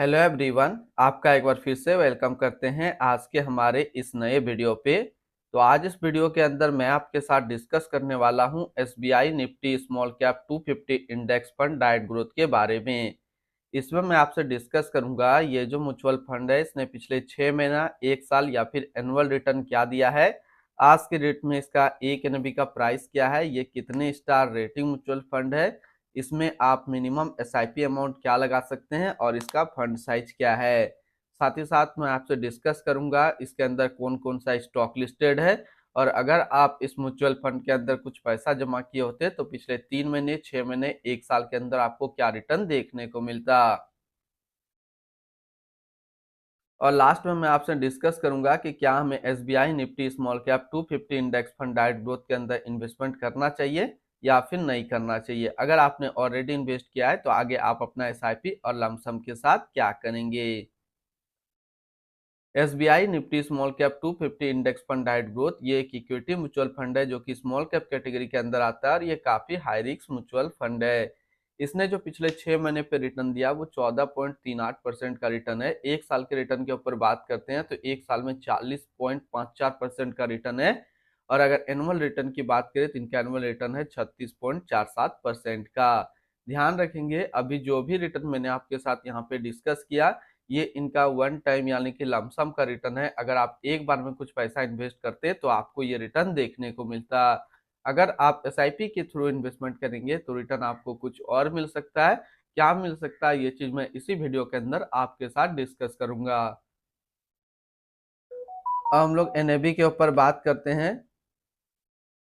Hello everyone, आपका एक बार फिर से वेलकम करते हैं आज के हमारे इस नए वीडियो पे। तो आज इस वीडियो के अंदर मैं आपके साथ डिस्कस करने वाला हूं SBI Nifty small cap 250 index fund diet growth के बारे में। इसमें मैं आपसे डिस्कस करूंगा ये जो म्यूचुअल फंड है इसने पिछले 6 महीना, एक साल या फिर एनुअल रिटर्न क्या दिया है, आज के डेट में इसका एक एनबी का प्राइस क्या है, ये कितने स्टार रेटिंग म्यूचुअल फंड है, इसमें आप मिनिमम एसआईपी अमाउंट क्या लगा सकते हैं और इसका फंड साइज क्या है। साथ ही साथ मैं आपसे डिस्कस करूंगा इसके अंदर कौन कौन सा स्टॉक लिस्टेड है, और अगर आप इस म्यूचुअल फंड के अंदर कुछ पैसा जमा किए होते तो पिछले 3 महीने, 6 महीने, एक साल के अंदर आपको क्या रिटर्न देखने को मिलता। और लास्ट में मैं आपसे डिस्कस करूंगा कि क्या हमें SBI Nifty small cap 250 index fund diet growth के अंदर इन्वेस्टमेंट करना चाहिए या फिर नहीं करना चाहिए। अगर आपने ऑलरेडी इन्वेस्ट किया है तो आगे आप अपना एसआईपी और लमसम के साथ क्या करेंगे। SBI Nifty small cap 250 index fund diet growth ये एक इक्विटी म्यूचुअल फंड है जो कि स्मॉल कैप कैटेगरी के अंदर आता है और ये काफी हाई रिस्क म्यूचुअल फंड है। इसने जो पिछले 6 महीने पे रिटर्न दिया वो 14.38% का रिटर्न है। एक साल के रिटर्न के ऊपर बात करते हैं तो एक साल में 40.54% का रिटर्न है, और अगर एनुअल रिटर्न की बात करें तो इनका एनुअल रिटर्न है 36.47% का। ध्यान रखेंगे अभी जो भी रिटर्न मैंने आपके साथ यहाँ पे डिस्कस किया ये इनका वन टाइम यानी कि लमसम का रिटर्न है। अगर आप एक बार में कुछ पैसा इन्वेस्ट करते तो आपको ये रिटर्न देखने को मिलता। अगर आप एसआईपी के थ्रू इन्वेस्टमेंट करेंगे तो रिटर्न आपको कुछ और मिल सकता है। क्या मिल सकता है ये चीज मैं इसी वीडियो के अंदर आपके साथ डिस्कस करूंगा। अब हम लोग एनएबी के ऊपर बात करते हैं।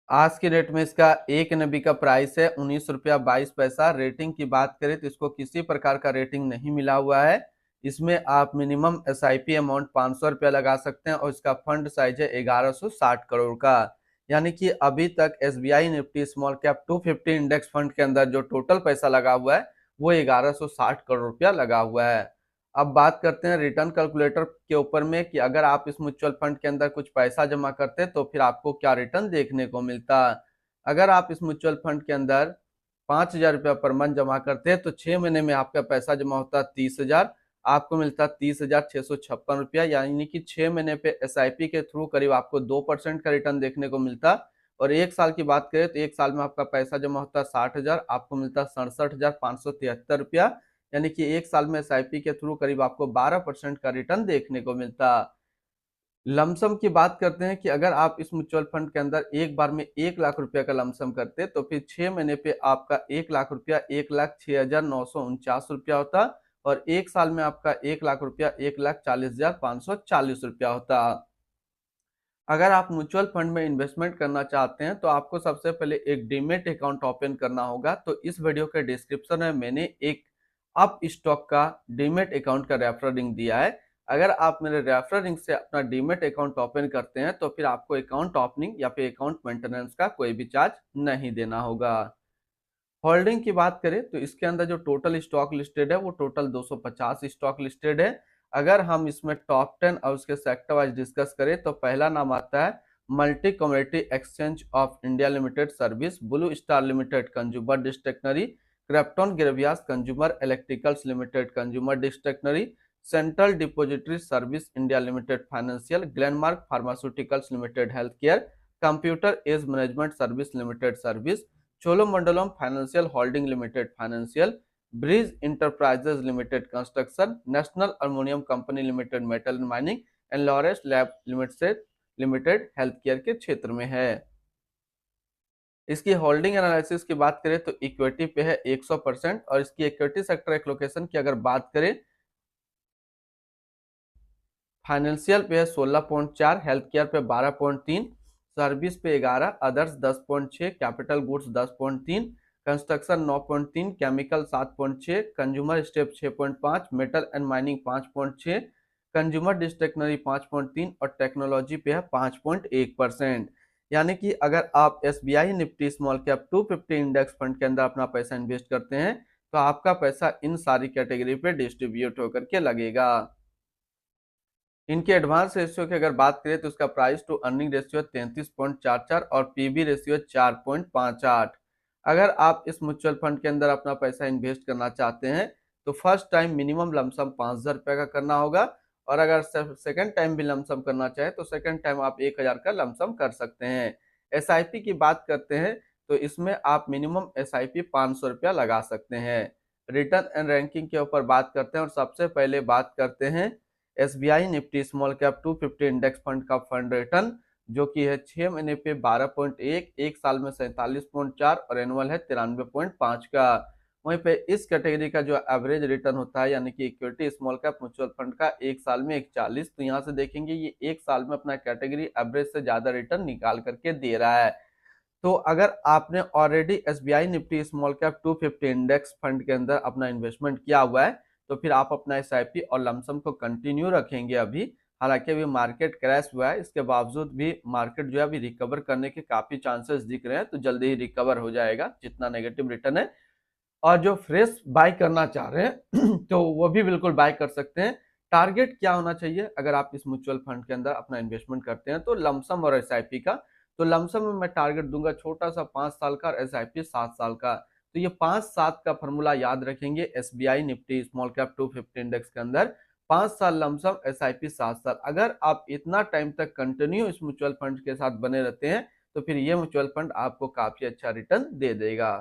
आज के रेट में इसका एक एनएबी का प्राइस है 19 रुपया 22 पैसा। रेटिंग की बात करें तो इसको किसी प्रकार का रेटिंग नहीं मिला हुआ है। इसमें आप मिनिमम एसआईपी अमाउंट 500 रुपया लगा सकते हैं और इसका फंड साइज है 1160 करोड़ का। यानी कि अभी तक SBI Nifty small cap 250 index fund के अंदर जो टोटल पैसा लगा हुआ है वो 1160 करोड़ रुपया लगा हुआ है। अब बात करते हैं रिटर्न कैलकुलेटर के ऊपर में कि अगर आप इस म्यूचुअल फंड के अंदर कुछ पैसा जमा करते तो फिर आपको क्या रिटर्न देखने को मिलता। अगर आप इस म्यूचुअल फंड के अंदर 5,000 रुपया पर मंथ जमा करते हैं तो 6 महीने में आपका पैसा जमा होता 30,000, आपको मिलता 30,656 रुपया। यानी कि 6 महीने पे एसआईपी के थ्रू करीब आपको 2% का रिटर्न देखने को मिलता। और एक साल की बात करें तो एक साल में आपका पैसा जमा होता 60,000, आपको मिलता 67,573 रुपया। यानी कि एक साल में एसआईपी के थ्रू करीब आपको 12% का रिटर्न देखने को मिलता। लमसम की बात करते हैं कि अगर आप इस म्यूचुअल फंड के अंदर एक बार में 1 लाख रुपया का लमसम करते तो फिर 6 महीने पे आपका 1 लाख रुपया 1,06,49 रुपया होता, और एक साल में आपका 1 लाख रुपया 1,40,540 रुपया होता। अगर आप म्यूचुअल फंड में इन्वेस्टमेंट करना चाहते हैं तो आपको सबसे पहले एक डीमेट अकाउंट ओपन करना होगा। तो इस वीडियो के डिस्क्रिप्शन में मैंने एक अप स्टॉक का डीमेट अकाउंट का रेफरल लिंक दिया है। अगर आप मेरे रेफरल लिंक से अपना डीमेट अकाउंट ओपन करते हैं तो फिर आपको अकाउंट ओपनिंग या फिर अकाउंट मेंटेनेंस का कोई भी चार्ज नहीं देना होगा। होल्डिंग की बात करें तो इसके अंदर जो टोटल स्टॉक लिस्टेड है वो टोटल 250 स्टॉक लिस्टेड है। अगर हम इसमें टॉप 10 और उसके सेक्टर वाइज डिस्कस करें तो पहला नाम आता है multi commodity exchange of India limited service, blue star limited consumer discretionary, Crompton Greaves consumer electricals limited consumer discretionary, central depository service India limited financial, Glenmark pharmaceuticals limited health care, computer age management service limited service, Cholamandalam financial holding limited financial, Brigade enterprises limited construction, national aluminium company limited metal and mining and Laurus lab limited health care के क्षेत्र में है। इसकी holding analysis की बात करें तो equity पे है 100%, और इसकी इक्विटी सेक्टर एलोकेशन की अगर बात करें फाइनेंशियल पे है 16.4, हेल्थ केयर पे 12.3, सर्विस पे 11, others 10.6, capital goods 10.3, construction 9.3, chemical 7.6, consumer staple 6.5, metal and mining 5.6, consumer discretionary 5.3 और टेक्नोलॉजी पे है 5.1%। यानी कि अगर आप SBI Nifty small cap 250 index fund के अंदर अपना पैसा इन्वेस्ट करते हैं तो आपका पैसा इन सारी कैटेगरी पे डिस्ट्रीब्यूट होकर के लगेगा। इनके एडवांस रेशियो की अगर बात करें तो उसका प्राइस टू अर्निंग रेशियो 33.44 और पीबी रेशियो 4.58। अगर आप इस म्यूचुअल फंड के अंदर अपना पैसा इन्वेस्ट करना चाहते हैं तो फर्स्ट टाइम मिनिमम लमसम 5,000 रुपये का करना होगा, और अगर सेकंड टाइम भी लमसम करना चाहे तो सेकंड टाइम आप 1,000 का लमसम कर सकते हैं। एसआईपी की बात करते हैं तो इसमें आप मिनिमम एसआईपी 500 रुपया लगा सकते हैं। रिटर्न एंड रैंकिंग के ऊपर बात करते हैं और सबसे पहले बात करते हैं SBI Nifty small cap 250 index fund का फंड रिटर्न, जो कि है 6 महीने पे 12.1, एक साल में 47.4 और एनुअल है 93.5 का। वहीं पे इस कैटेगरी का जो एवरेज रिटर्न होता है यानी कि equity small cap mutual fund का एक साल में 41, तो यहाँ से देखेंगे ये एक साल में अपना कैटेगरी एवरेज से ज्यादा रिटर्न निकाल करके दे रहा है। तो अगर आपने already SBI Nifty small cap 250 index fund के अंदर अपना इन्वेस्टमेंट किया हुआ है तो फिर आप अपना एसआईपी और लमसम को कंटिन्यू रखेंगे अभी। हालांकि अभी मार्केट क्रैश हुआ है, इसके बावजूद भी मार्केट जो है अभी रिकवर करने के काफी चांसेस दिख रहे हैं, तो जल्दी ही रिकवर हो जाएगा जितना नेगेटिव रिटर्न है। और जो फ्रेश बाय करना चाह रहे हैं तो वो भी बिल्कुल बाय कर सकते हैं। टारगेट क्या होना चाहिए अगर आप इस म्यूचुअल फंड के अंदर अपना इन्वेस्टमेंट करते हैं तो लमसम और एसआईपी का, तो लमसम में मैं टारगेट दूंगा छोटा सा 5 साल का और एसआईपी 7 साल का। तो ये 5-7 का फॉर्मूला याद रखेंगे SBI Nifty small cap 250 index के अंदर। 5 साल लमसम, एसआईपी 7 साल। अगर आप इतना टाइम तक कंटिन्यू इस म्यूचुअल फंड के साथ बने रहते हैं तो फिर ये म्यूचुअल फंड आपको काफी अच्छा रिटर्न दे देगा।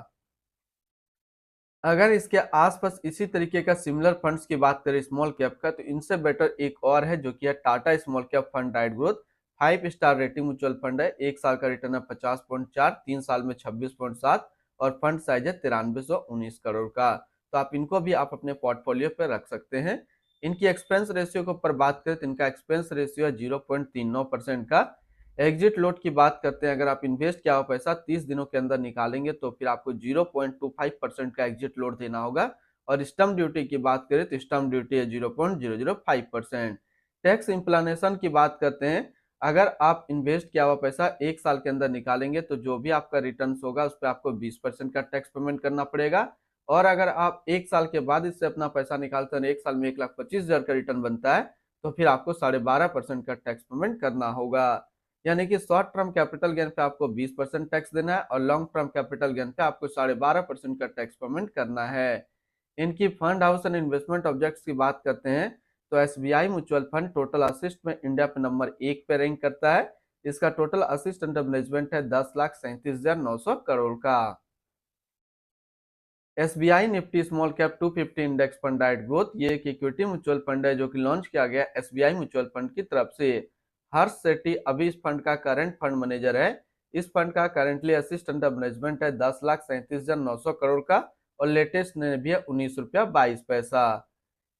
अगर इसके आसपास इसी तरीके का सिमिलर फंड्स की बात करें स्मॉल कैप का, तो इनसे बेटर एक और है जो कि है Tata small cap fund diet growth. 5 star rating mutual fund है, एक साल का रिटर्न है 50.4, 3 साल में 26.7 और फंड साइज है 9319 करोड़ का। तो आप इनको भी आप अपने पोर्टफोलियो पे रख सकते हैं। इनकी एक्सपेंस रेशियो के ऊपर बात करें तो इनका एक्सपेंस रेशियो है 0.39% का। एग्जिट लोड की बात करते हैं, अगर आप इन्वेस्ट किया हुआ पैसा 30 दिनों के अंदर निकालेंगे तो फिर आपको 0.25% का एग्जिट लोड देना होगा। और स्टम्प ड्यूटी की बात करें तो स्टम्प ड्यूटी है 0.005%। टैक्स इंप्लानेशन की बात करते हैं, अगर आप इन्वेस्ट किया हुआ पैसा एक साल के अंदर निकालेंगे तो जो भी आपका रिटर्न होगा उस पर आपको 20% का टैक्स पेमेंट करना पड़ेगा। और अगर आप एक साल के बाद इससे अपना पैसा निकालते हैं, एक साल में 1,25,000 का रिटर्न बनता है, तो फिर आपको 12.5% का टैक्स पेमेंट करना होगा। यानी कि शॉर्ट टर्म कैपिटल गेन पे आपको 20% टैक्स देना है और लॉन्ग टर्म कैपिटल गेन पे आपको 12.5% का टैक्स पेमेंट करना है। इनकी fund house and investment objects की बात करते हैं तो SBI mutual fund total assist में इंडिया पे नंबर 1 पे रैंक करता है। इसका टोटल असिस्ट अंडर मैनेजमेंट है 10,37,900 करोड़ का। SBI Nifty small cap 250 index fund diet growth, ये एक इक्विटी म्यूचुअल फंड है जो कि लॉन्च किया गया एसबीआई म्यूचुअल फंड की तरफ से। हर्ष सेठी अभी इस फंड का करंट फंड मैनेजर है। इस फंड का करंटली असिस्ट अंडर मैनेजमेंट है 10,37,900 करोड़ का और लेटेस्ट ने भी है 19 रुपया 22 पैसा।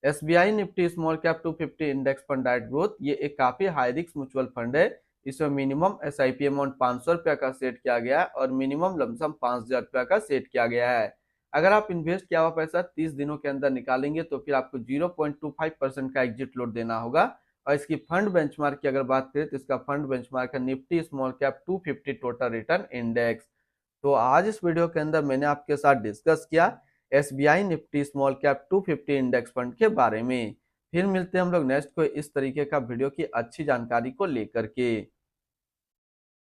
SBI Nifty small cap 250 index fund diet growth, ये एक काफी हाई रिस्क म्यूचुअल फंड है। इसमें मिनिमम एसआईपी अमाउंट 500 रुपया का सेट किया गया है और मिनिमम लमसम 5,000 रुपया का सेट किया गया है। अगर आप इन्वेस्ट किया हुआ पैसा 30 दिनों के अंदर निकालेंगे तो फिर आपको 0.25% का एग्जिट लोड देना होगा। और इसकी फंड बेंचमार्क की अगर बात करें तो इसका फंड बेंचमार्क है Nifty small cap 250 total return index. तो आज इस वीडियो के अंदर मैंने आपके साथ डिस्कस किया SBI Nifty small cap 250 index fund के बारे में। फिर मिलते हैं हम लोग नेक्स्ट को इस तरीके का वीडियो की अच्छी जानकारी को लेकर के।